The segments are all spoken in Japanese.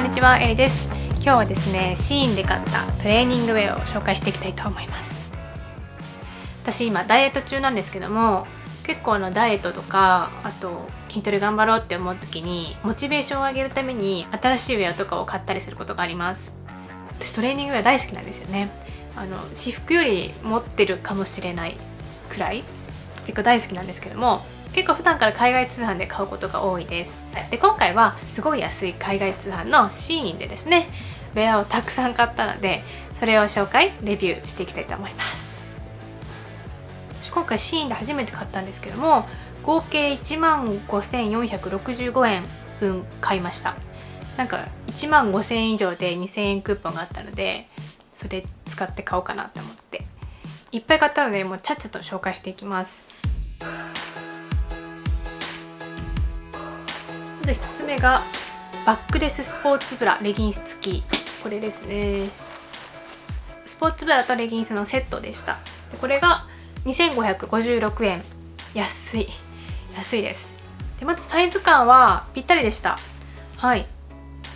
にちは、エリです。今日はですね、シーインで買ったトレーニングウェアを紹介していきたいと思います。私今ダイエット中なんですけども、結構ダイエットとか、あと筋トレ頑張ろうって思う時にモチベーションを上げるために新しいウェアとかを買ったりすることがあります。私トレーニングウェア大好きなんですよね。私服より持ってるかもしれないくらい結構大好きなんですけども、結構普段から海外通販で買うことが多いです。で、今回はすごい安い海外通販のシーインでですね、ウェアをたくさん買ったので、それを紹介レビューしていきたいと思います。私今回シーインで初めて買ったんですけども、合計15,465円分買いました。なんか15,000円以上で2,000円クーポンがあったので、それ使って買おうかなと思っていっぱい買ったので、もうちゃっちゃと紹介していきます。まず1つ目がバックレススポーツブラレギンス付き、これですね。スポーツブラとレギンスのセットでした。でこれが2,556円。安いです。でまずサイズ感はぴったりでした。はい、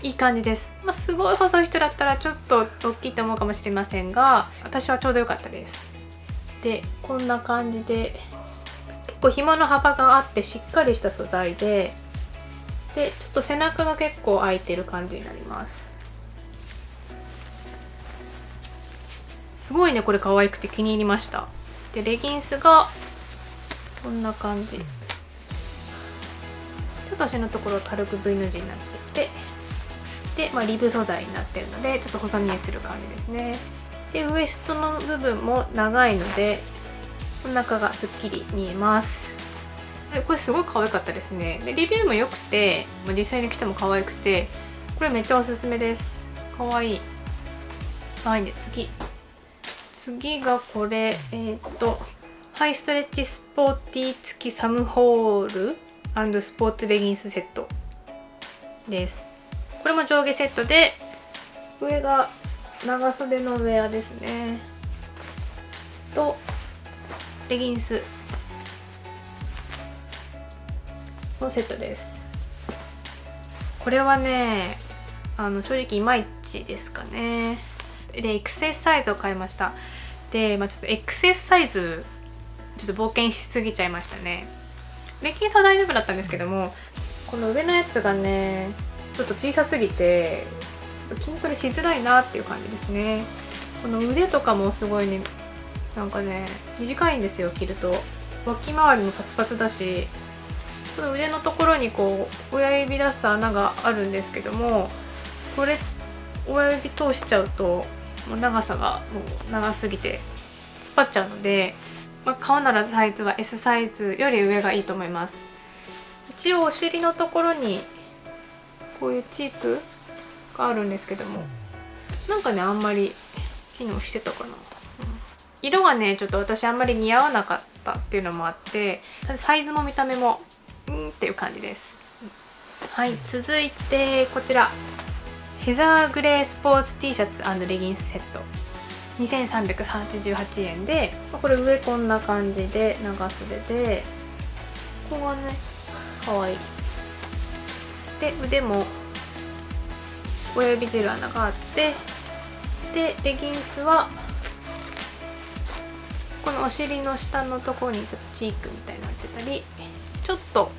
いい感じです。すごい細い人だったらちょっと大きいと思うかもしれませんが、私はちょうど良かったです。でこんな感じで結構紐の幅があってしっかりした素材で、ちょっと背中が結構開いてる感じになります。すごいね、これ可愛くて気に入りました。でレギンスがこんな感じ、ちょっと足のところ軽く V の字になってて、で、リブ素材になってるのでちょっと細見えする感じですね。でウエストの部分も長いのでお腹がすっきり見えます。これすごい可愛かったですね。でレビューも良くて、実際に着ても可愛くて、これめっちゃおすすめです。可愛い。はい、で次がこれ、ハイストレッチスポーティー付きサムホール&スポーツレギンスセットです。これも上下セットで、上が長袖のウェアですねとレギンスのセットです。これはね、正直いまいちですかね。で XS サイズを買いました。で、ちょっと XS サイズちょっと冒険しすぎちゃいましたね。レギンスは大丈夫だったんですけども、この上のやつがねちょっと小さすぎてちょっと筋トレしづらいなっていう感じですね。この腕とかもすごいね、なんかね短いんですよ。着ると脇周りもパツパツだし、この腕のところにこう親指出す穴があるんですけども、これ親指通しちゃうともう長さがもう長すぎて突っ張っちゃうので、買うならサイズは S サイズより上がいいと思います。一応お尻のところにこういうチークがあるんですけども、なんかねあんまり機能してたかな、色がねちょっと私あんまり似合わなかったっていうのもあって、サイズも見た目もっていう感じです。はい、続いてこちらヘザーグレースポーツ T シャツ&レギンスセット2,388円で、これ上こんな感じで長袖で、ここがねかわいい。で腕も親指出る穴があって、でレギンスはこのお尻の下のところにちょっとチークみたいになってたり、ちょっと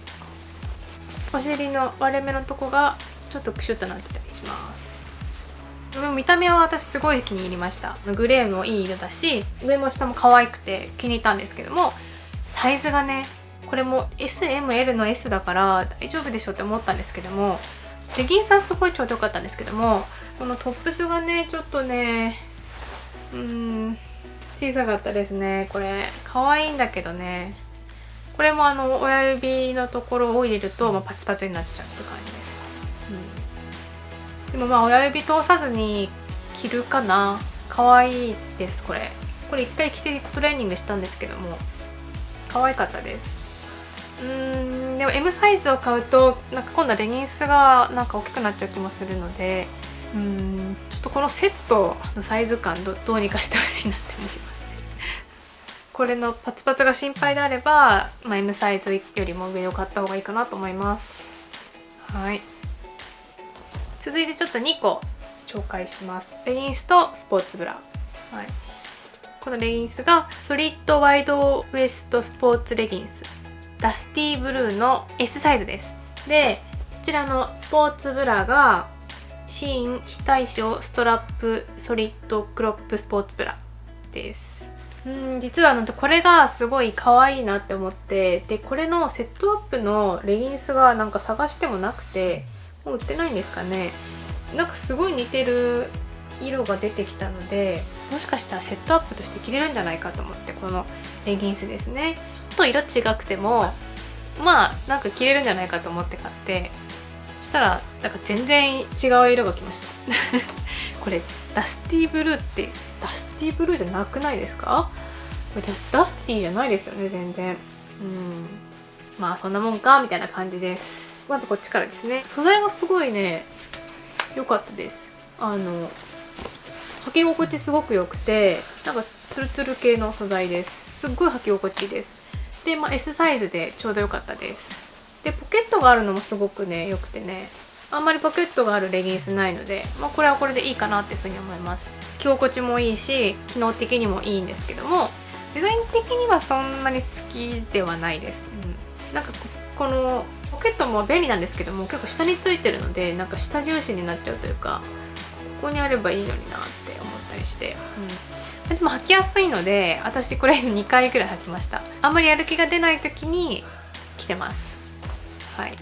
お尻の割れ目のとこがちょっとクシュッとなってたりします。でも見た目は私すごい気に入りました。グレーもいい色だし、上も下も可愛くて気に入ったんですけども、サイズがねこれも SML の S だから大丈夫でしょって思ったんですけども、レギンスはすごいちょうどよかったんですけども、このトップスがねちょっとね小さかったですね。これ可愛いんだけどね、これも親指のところを入れると、パツパツになっちゃうって感じです。でも親指通さずに着るかな。可愛いです。これ一回着てトレーニングしたんですけども可愛かったです。でも M サイズを買うとなんか今度はレギンスがなんか大きくなっちゃう気もするので、ちょっとこのセットのサイズ感どうにかしてほしいなって思いますね。これのパツパツが心配であれば、M サイズよりも上を買った方がいいかなと思います。はい、続いてちょっと2個紹介します。レギンスとスポーツブラ、はい、このレギンスがソリッドワイドウエストスポーツレギンスダスティーブルーの S サイズです。でこちらのスポーツブラがシーン非対称ストラップソリッドクロップスポーツブラです。実はこれがすごい可愛いなって思って、でこれのセットアップのレギンスがなんか探してもなくて、もう売ってないんですかね。なんかすごい似てる色が出てきたので、もしかしたらセットアップとして着れるんじゃないかと思って、このレギンスですね。ちょっと色違くてもまあなんか着れるんじゃないかと思って買って、そしたらなんか全然違う色が来ましたこれダスティーブルーってダスティーブルーじゃなくないですか？これダスティーじゃないですよね、全然。まあそんなもんかみたいな感じです。まずこっちからですね。素材がすごいね良かったです。履き心地すごく良くて、なんかツルツル系の素材です。すっごい履き心地いいです。で、S サイズでちょうど良かったです。でポケットがあるのもすごくね良くてね、あんまりポケットがあるレギンスないので、これはこれでいいかなっていうふうに思います。着心地もいいし機能的にもいいんですけども、デザイン的にはそんなに好きではないです。なんかこのポケットも便利なんですけども、結構下についてるのでなんか下重心になっちゃうというか、ここにあればいいのになって思ったりして、でも履きやすいので私これ2回ぐらい履きました。あんまりやる気が出ない時に着てます。はい、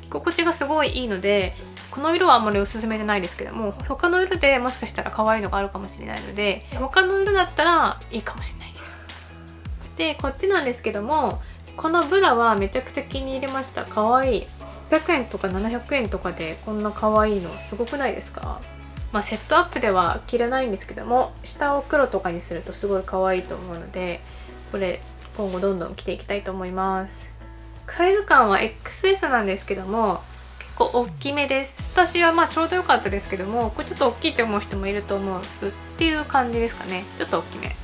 着心地がすごいいいので、この色はあんまりおすすめじゃないですけども、他の色でもしかしたら可愛いのがあるかもしれないので、他の色だったらいいかもしれないです。でこっちなんですけども、このブラはめちゃくちゃ気に入りました。可愛い。600円とか700円とかでこんな可愛いのすごくないですか？セットアップでは着れないんですけども、下を黒とかにするとすごい可愛いと思うので、これ今後どんどん着ていきたいと思います。サイズ感は XS なんですけども、結構大きめです。私はちょうど良かったですけども、これちょっと大きいって思う人もいると思うっていう感じですかね。ちょっと大きめ。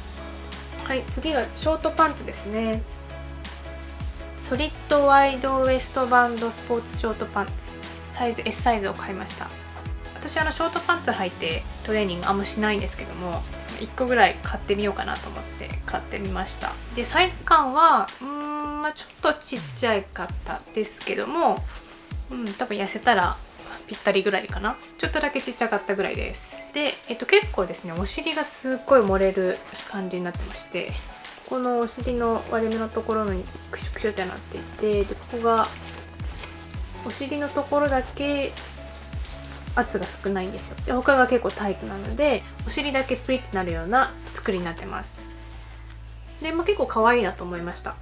はい、次はショートパンツですね。ソリッドワイドウエストバンドスポーツショートパンツサイズ S サイズを買いました。私ショートパンツ履いてトレーニングあんましないんですけども、1個ぐらい買ってみようかなと思って買ってみました。でサイズ感はちょっとちっちゃいかったですけども、多分痩せたらぴったりぐらいかな。ちょっとだけちっちゃかったぐらいです。で、結構ですね、お尻がすっごい漏れる感じになってまして、このお尻の割れ目のところにクシュクシュってなっていて、でここがお尻のところだけ圧が少ないんですよ。で他が結構タイトなので、お尻だけプリってなるような作りになってます。で、結構可愛いなと思いました。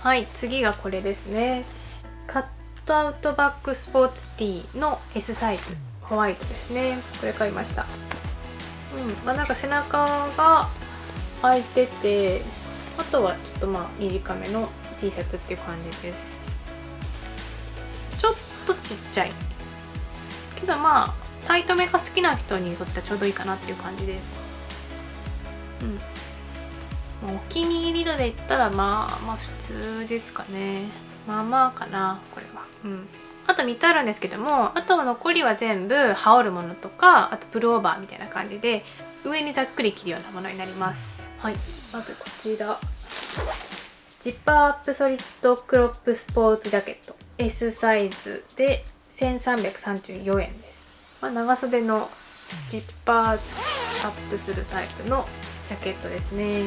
はい、次がこれですね。カットアウトバックスポーツ T の S サイズホワイトですね。これ買いました。なんか背中が開いてて、あとはちょっと短めの T シャツっていう感じです。ちょっとちっちゃいけどタイトめが好きな人にとってはちょうどいいかなっていう感じです。お気に入り度で言ったら普通ですかね。かなこれは。あと3つあるんですけども、あと残りは全部羽織るものとか、あとプルオーバーみたいな感じで上にざっくり着るようなものになります。はい、まずこちらジッパーアップソリッドクロップスポーツジャケット S サイズで1334円です。長袖のジッパーアップするタイプのジャケットですね。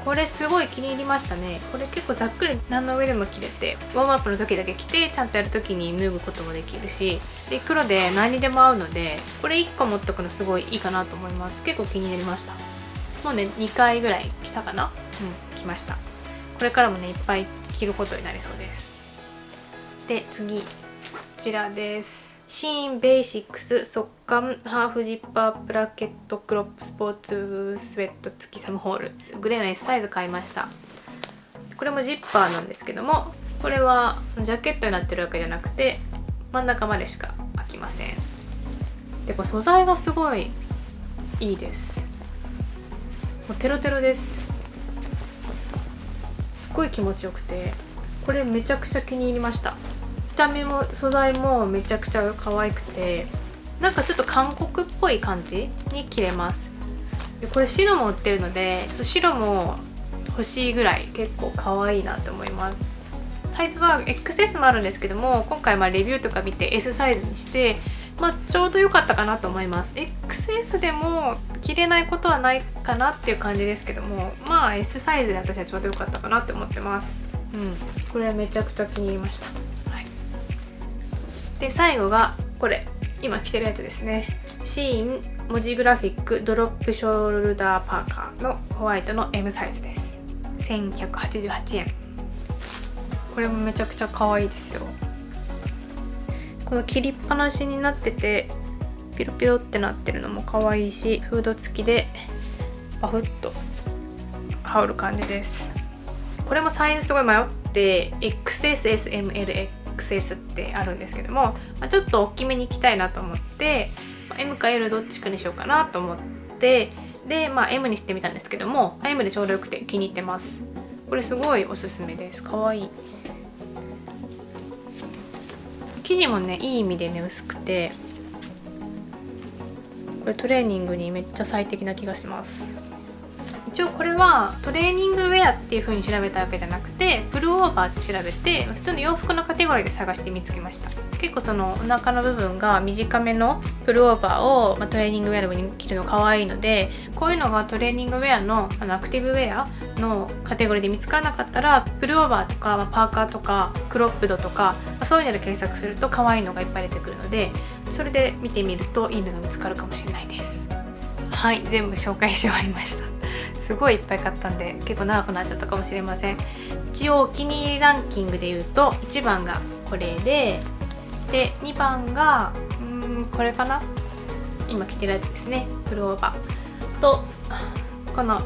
これすごい気に入りましたね。これ結構ざっくり何の上でも着れて、ウォームアップの時だけ着てちゃんとやる時に脱ぐこともできるし、で黒で何にでも合うので、これ1個持っとくのすごいいいかなと思います。結構気になりました。もうね2回ぐらい着たかな。着ました。これからもねいっぱい着ることになりそうです。で次こちらです。シーンベーシックス速乾ハーフジッパーブラケットクロップスポーツスウェット付きサムホールグレーの S サイズ買いました。これもジッパーなんですけども、これはジャケットになってるわけじゃなくて真ん中までしか開きません。でこれ素材がすごいいいです。もうテロテロです。すごい気持ちよくて、これめちゃくちゃ気に入りました。た目も素材もめちゃくちゃ可愛くて、なんかちょっと韓国っぽい感じに着れます。でこれ白も売ってるので、ちょっと白も欲しいぐらい結構可愛いなと思います。サイズは XS もあるんですけども、今回レビューとか見て S サイズにして、ちょうど良かったかなと思います。 XS でも着れないことはないかなっていう感じですけども、S サイズで私はちょうど良かったかなって思ってます。これはめちゃくちゃ気に入りました。で最後がこれ、今着てるやつですね。シーン文字グラフィックドロップショルダーパーカーのホワイトの M サイズです。1188円。これもめちゃくちゃ可愛いですよ。この切りっぱなしになっててピロピロってなってるのも可愛いし、フード付きでバフッと羽織る感じです。これもサイズすごい迷って XS、SML、XS ってあるんですけども、ちょっと大きめに着たいなと思って、M か L どっちかにしようかなと思って、で、M にしてみたんですけども、M でちょうどよくて気に入ってます。これすごいおすすめです。可愛い。生地もね、いい意味でね薄くて、これトレーニングにめっちゃ最適な気がします。一応これはトレーニングウェアっていう風に調べたわけじゃなくて、プルオーバーって調べて普通の洋服のカテゴリーで探して見つけました。結構そのお腹の部分が短めのプルオーバーを、トレーニングウェアに着るの可愛いので、こういうのがトレーニングウェアの、アクティブウェアのカテゴリーで見つからなかったら、プルオーバーとか、パーカーとかクロップドとか、そういうので検索すると可愛いのがいっぱい出てくるので、それで見てみるといいのが見つかるかもしれないです。はい、全部紹介し終わりました。すごいいっぱい買ったんで結構長くなっちゃったかもしれません。一応お気に入りランキングで言うと、1番がこれで2番がこれかな、今着てるやつですね。プルオーバーとこの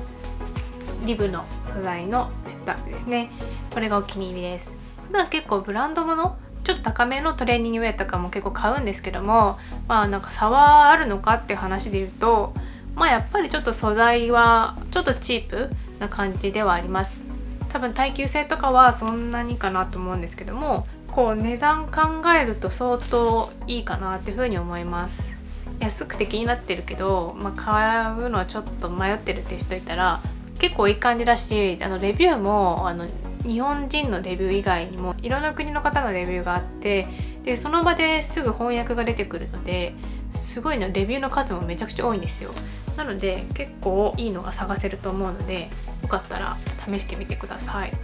リブの素材のセットアップですね。これがお気に入りです。普段結構ブランド物ちょっと高めのトレーニングウェアとかも結構買うんですけども、なんか差はあるのかっていう話で言うと、やっぱりちょっと素材はちょっとチープな感じではあります。多分耐久性とかはそんなにかなと思うんですけども、こう値段考えると相当いいかなっていうふうに思います。安くて気になってるけど、買うのはちょっと迷ってるっていう人いたら結構いい感じだし、レビューも日本人のレビュー以外にもいろんな国の方のレビューがあって、でその場ですぐ翻訳が出てくるので、すごいレビューの数もめちゃくちゃ多いんですよ。なので結構いいのが探せると思うので、よかったら試してみてください。いっ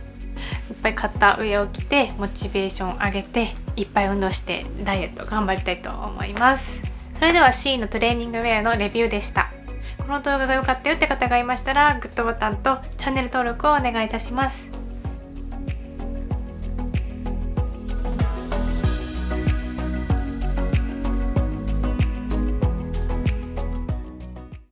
ぱい買ったウェアを着てモチベーション上げて、いっぱい運動してダイエット頑張りたいと思います。それでは C のトレーニングウェアのレビューでした。この動画が良かったよって方がいましたら、グッドボタンとチャンネル登録をお願いいたします。